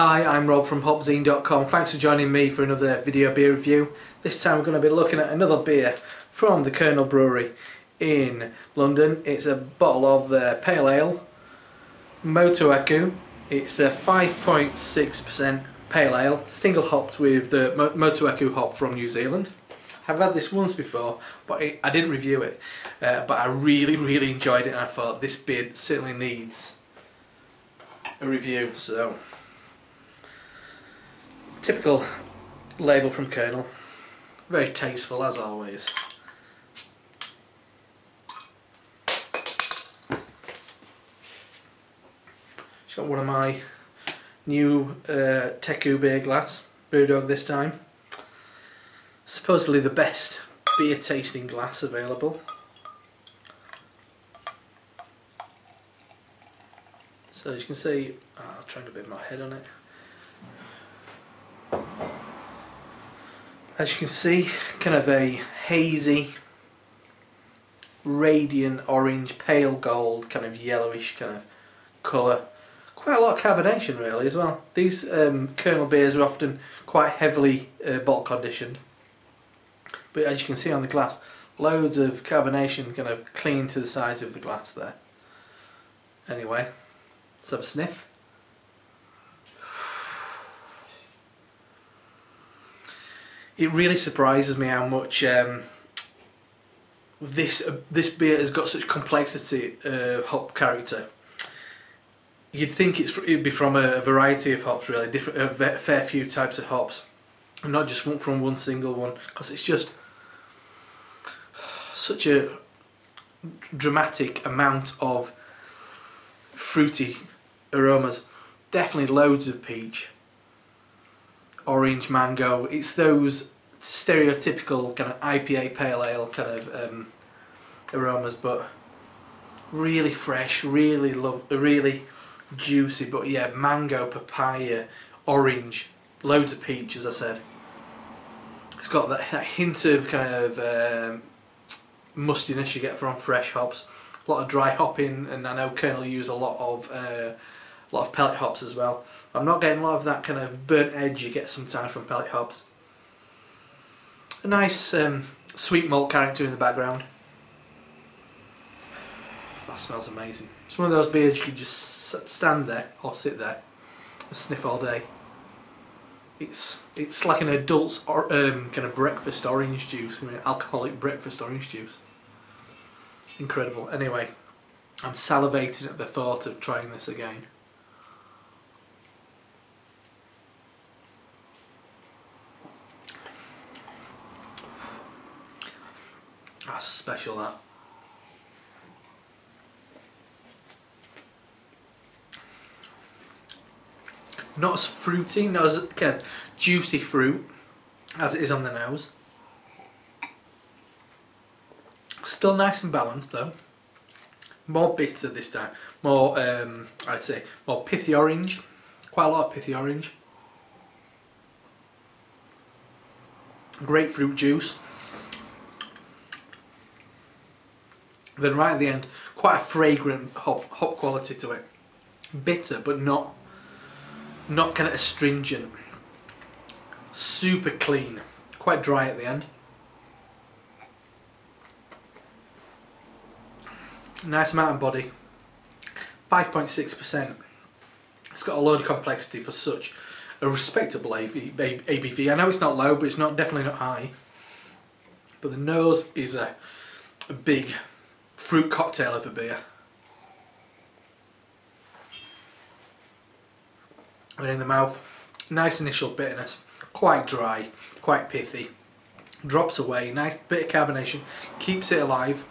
Hi, I'm Rob from HopZine.com. Thanks for joining me for another video beer review. This time we're going to be looking at another beer from the Kernel Brewery in London. It's a bottle of their Pale Ale, Motueka. It's a 5.6% Pale Ale, single hopped with the Motueka hop from New Zealand. I've had this once before, but I didn't review it. But I really enjoyed it, and I thought this beer certainly needs a review. So, typical label from Kernel, very tasteful as always. It's got one of my new Teku beer glass, Brewdog this time. Supposedly the best beer tasting glass available. So as you can see, I'll try and get a bit more head on it. As you can see, kind of a hazy, radiant orange, pale gold, kind of yellowish kind of colour. Quite a lot of carbonation really as well. These Kernel beers are often quite heavily bottle conditioned. But as you can see on the glass, loads of carbonation kind of clinging to the sides of the glass there. Anyway, let's have a sniff. It really surprises me how much this beer has got such complexity hop character. You'd think it'd be from a variety of hops, really, a fair few types of hops, and not just from one single one, because it's just such a dramatic amount of fruity aromas. Definitely loads of peach, orange, mango. It's those stereotypical kind of IPA pale ale kind of aromas, but really fresh, really juicy. But yeah, mango, papaya, orange, loads of peach, as I said. It's got that hint of kind of mustiness you get from fresh hops. A lot of dry hopping, and I know Kernel use a lot of pellet hops as well. I'm not getting a lot of that kind of burnt edge you get sometimes from pellet hops. A nice sweet malt character in the background. That smells amazing. It's one of those beers you can just stand there or sit there and sniff all day. It's like an adult's kind of breakfast orange juice, alcoholic breakfast orange juice. Incredible. Anyway, I'm salivating at the thought of trying this again. That's special, that. Not as fruity, not as kind of juicy fruit as it is on the nose. Still nice and balanced though. More bitter this time. More, I'd say, more pithy orange. Quite a lot of pithy orange. Grapefruit juice. Then right at the end, quite a fragrant hop quality to it. Bitter, but not kind of astringent. Super clean. Quite dry at the end. Nice amount of body. 5.6%. It's got a load of complexity for such a respectable ABV. I know it's not low, but it's definitely not high. But the nose is a big fruit cocktail of a beer. And in the mouth, nice initial bitterness, quite dry, quite pithy, drops away, nice bit of carbonation, keeps it alive.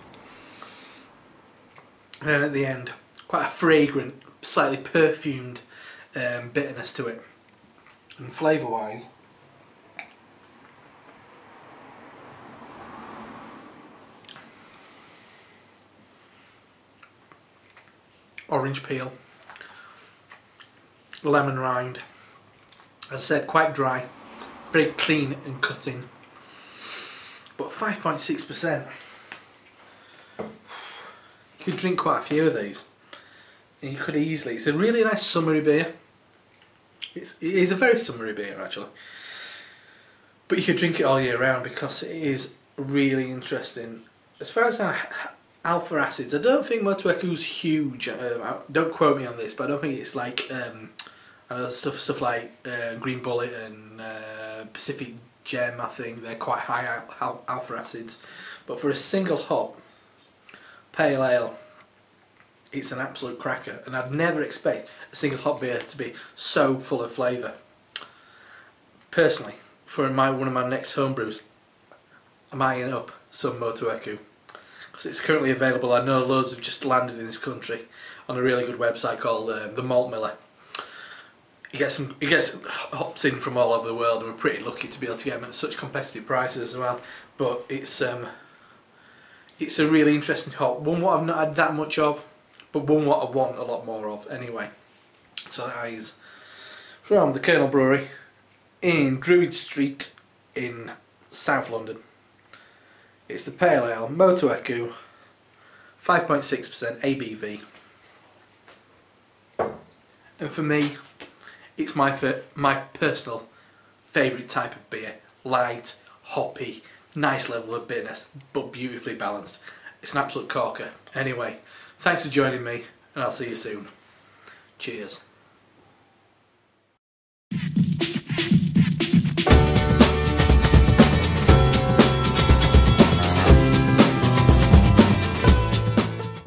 And then at the end, quite a fragrant, slightly perfumed bitterness to it. And flavour wise, orange peel, lemon rind, as I said, quite dry, very clean and cutting, but 5.6%. You could drink quite a few of these, and you could easily. It's a really nice summery beer. It is a very summery beer actually, but you could drink it all year round because it is really interesting. As far as alpha acids, I don't think Motueka's huge. Don't quote me on this, but I don't think it's like I know stuff like Green Bullet and Pacific Gem. I think they're quite high alpha acids, but for a single hop pale ale, it's an absolute cracker, and I'd never expect a single hop beer to be so full of flavour. Personally, for one of my next homebrews, I'm eyeing up some Motueka because it's currently available. I know loads have just landed in this country on a really good website called the Malt Miller. He gets hops in from all over the world, and we're pretty lucky to be able to get them at such competitive prices as well. But it's a really interesting hop. One what I've not had that much of, but one what I want a lot more of anyway. So that is from the Kernel Brewery in Druid Street in South London. It's the Pale Ale Motueka, 5.6% ABV. And for me, it's my personal favourite type of beer. Light, hoppy, nice level of bitterness, but beautifully balanced. It's an absolute corker. Anyway, thanks for joining me, and I'll see you soon. Cheers.